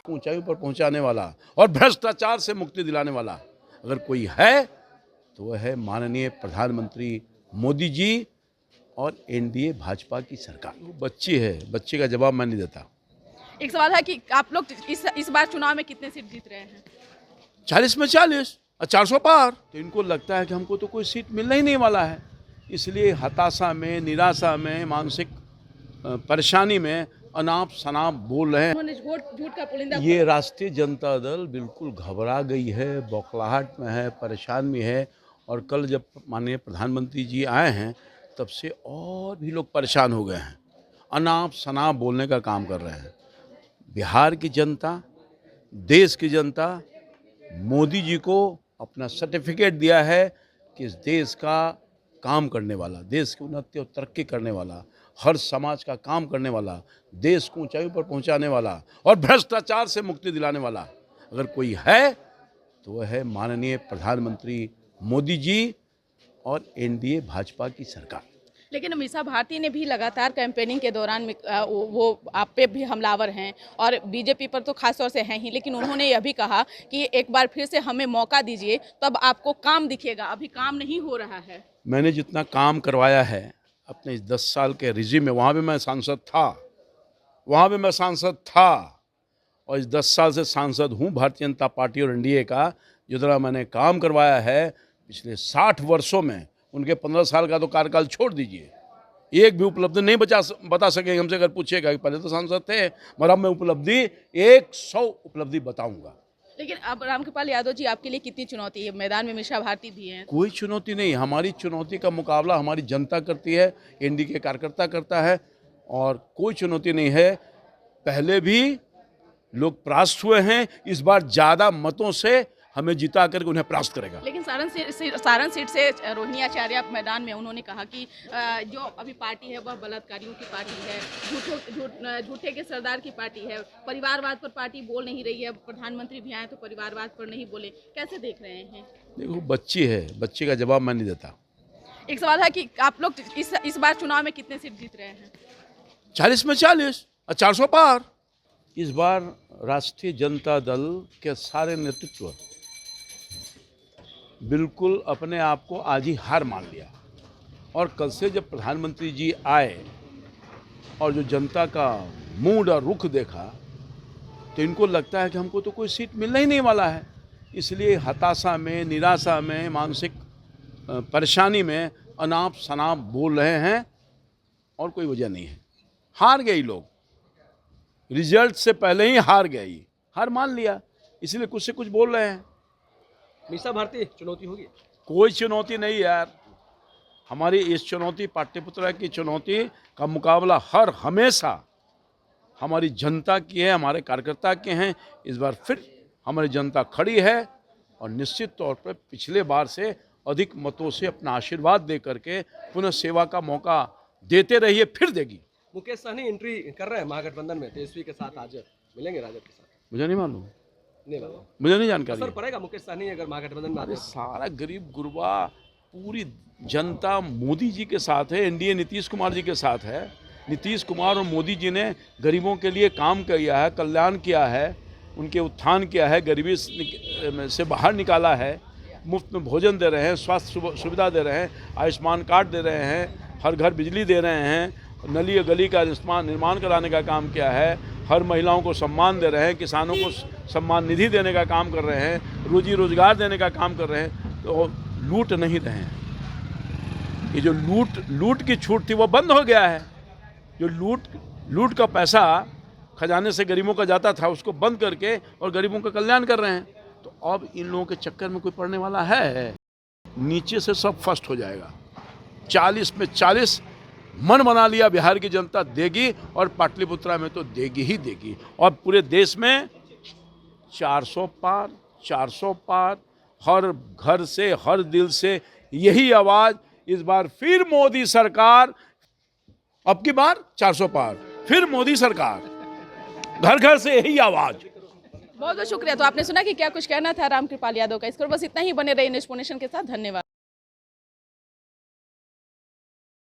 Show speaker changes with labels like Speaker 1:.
Speaker 1: ऊंचाई पर पहुंचाने वाला और भ्रष्टाचार से मुक्ति दिलाने वाला अगर कोई है तो वह है माननीय प्रधानमंत्री मोदी जी और एनडीए भाजपा की सरकार। वो बच्ची है, बच्चे का जवाब मैं नहीं देता।
Speaker 2: एक सवाल है कि आप लोग इस बार चुनाव में कितने सीट जीत रहे हैं?
Speaker 1: 40 में 40 और 400 पार। तो इनको लगता है कि हमको तो कोई सीट मिलना ही नहीं वाला है, इसलिए हताशा में, निराशा में, मानसिक परेशानी में अनाप शनाप बोल रहे हैं।
Speaker 2: उन्होंने झूठ का पुलिंदा।
Speaker 1: ये राष्ट्रीय जनता दल बिल्कुल घबरा गई है, बौखलाहट में है, परेशान में है। और कल जब माननीय प्रधानमंत्री जी आए हैं तब से और भी लोग परेशान हो गए हैं, अनाप शनाप बोलने का काम कर रहे हैं। बिहार की जनता, देश की जनता मोदी जी को अपना सर्टिफिकेट दिया है कि इस देश का काम करने वाला, देश की उन्नति और तरक्की करने वाला, हर समाज का काम करने वाला, देश को ऊंचाई पर पहुंचाने वाला और भ्रष्टाचार से मुक्ति दिलाने वाला अगर कोई है तो वह है माननीय प्रधानमंत्री मोदी जी और एनडीए भाजपा की सरकार।
Speaker 2: लेकिन मीसा भारती ने भी लगातार कैंपेनिंग के दौरान वो आप पे भी हमलावर हैं और बीजेपी पर तो खास तौर से हैं ही, लेकिन उन्होंने यह भी कहा कि एक बार फिर से हमें मौका दीजिए तब आपको काम दिखेगा, अभी काम नहीं हो रहा है।
Speaker 1: मैंने जितना काम करवाया है अपने इस 10 साल के रिजीम में, वहाँ भी मैं सांसद था और इस 10 साल से सांसद हूँ भारतीय जनता पार्टी और एनडीए का। जितना मैंने काम करवाया है पिछले 60 वर्षों में, उनके 15 साल का तो कार्यकाल छोड़ दीजिए, एक भी उपलब्धि नहीं बता सकेंगे हमसे। अगर पूछेगा कि पहले तो सांसद थे, मगर अब मैं उपलब्धि 100 उपलब्धि बताऊंगा।
Speaker 2: लेकिन अब रामकृपाल यादव जी, आपके लिए कितनी चुनौती है? मैदान में मीसा भारती भी हैं।
Speaker 1: कोई चुनौती नहीं, हमारी चुनौती का मुकाबला हमारी जनता करती है, एनडीए के कार्यकर्ता करता है और कोई चुनौती नहीं है। पहले भी लोग परास्त हुए हैं, इस बार ज़्यादा मतों से हमें जिता करके उन्हें परास्त करेगा।
Speaker 2: लेकिन सारण सीट से रोहिणी आचार्य मैदान में उन्होंने कहा कि जो अभी पार्टी है वह बलात्कारियों की पार्टी है, झूठे के सरदार की पार्टी है, परिवारवाद पर पार्टी बोल नहीं रही है। प्रधानमंत्री भी आए तो परिवारवाद पर नहीं बोले, कैसे देख रहे हैं? देखो,
Speaker 1: बच्ची है, बच्चे का जवाब मैं नहीं देता।
Speaker 2: एक सवाल है कि आप लोग इस बार चुनाव में कितने सीट जीत रहे हैं?
Speaker 1: 40 में 40 और 400 पार। इस बार राष्ट्रीय जनता दल के सारे नेतृत्व बिल्कुल अपने आप को आज ही हार मान लिया और कल से जब प्रधानमंत्री जी आए और जो जनता का मूड और रुख देखा तो इनको लगता है कि हमको तो कोई सीट मिलना ही नहीं वाला है, इसलिए हताशा में, निराशा में, मानसिक परेशानी में अनाप शनाप बोल रहे हैं और कोई वजह नहीं है। हार गए लोग, रिजल्ट से पहले ही हार गए, हार मान लिया, इसलिए कुछ से कुछ बोल रहे हैं।
Speaker 3: मीसा भारती चुनौती होगी?
Speaker 1: कोई चुनौती नहीं यार, हमारी इस चुनौती, पाटलिपुत्र की चुनौती का मुकाबला हर हमेशा हमारी जनता की है, हमारे कार्यकर्ता के हैं। इस बार फिर हमारी जनता खड़ी है और निश्चित तौर पर पिछले बार से अधिक मतों से अपना आशीर्वाद दे करके पुनः सेवा का मौका देते रहिए, फिर देगी।
Speaker 3: मुकेश सहनी एंट्री कर रहे हैं महागठबंधन में, तेजस्वी के साथ आज मिलेंगे राजद के साथ?
Speaker 1: मुझे नहीं मालूम,
Speaker 3: नहीं,
Speaker 1: मुझे नहीं जानकारी।
Speaker 3: असर पड़ेगा मुकेश सहनी अगर महागठबंधन में?
Speaker 1: सारा गरीब गुरबा, पूरी जनता मोदी जी के साथ है, एनडीए नीतीश कुमार जी के साथ है। नीतीश कुमार और मोदी जी ने गरीबों के लिए काम किया है, कल्याण किया है, उनके उत्थान किया है, गरीबी से बाहर निकाला है, मुफ्त में भोजन दे रहे हैं, स्वास्थ्य सुविधा दे रहे हैं, आयुष्मान कार्ड दे रहे हैं, हर घर बिजली दे रहे हैं, नली गली का निर्माण कराने का काम किया है, हर महिलाओं को सम्मान दे रहे हैं, किसानों को सम्मान निधि देने का काम कर रहे हैं, रोजी रोजगार देने का काम कर रहे हैं। तो लूट नहीं रहे हैं। ये जो लूट की छूट थी वो बंद हो गया है। जो लूट का पैसा खजाने से गरीबों का जाता था उसको बंद करके और गरीबों का कल्याण कर रहे हैं। तो अब इन लोगों के चक्कर में कोई पड़ने वाला है? नीचे से सब फर्स्ट हो जाएगा। 40 में 40 मन बना लिया, बिहार की जनता देगी और पाटलिपुत्रा में तो देगी ही देगी। और पूरे देश में 400 पार, हर घर से, हर दिल से यही आवाज। इस बार फिर मोदी सरकार, अब की बार 400 पार, फिर मोदी सरकार, घर घर से यही आवाज।
Speaker 2: बहुत बहुत शुक्रिया। तो आपने सुना कि क्या कुछ कहना था रामकृपाल यादव का। इस पर बस इतना ही, बने रहे न्यूज़ नेशन के साथ। धन्यवाद।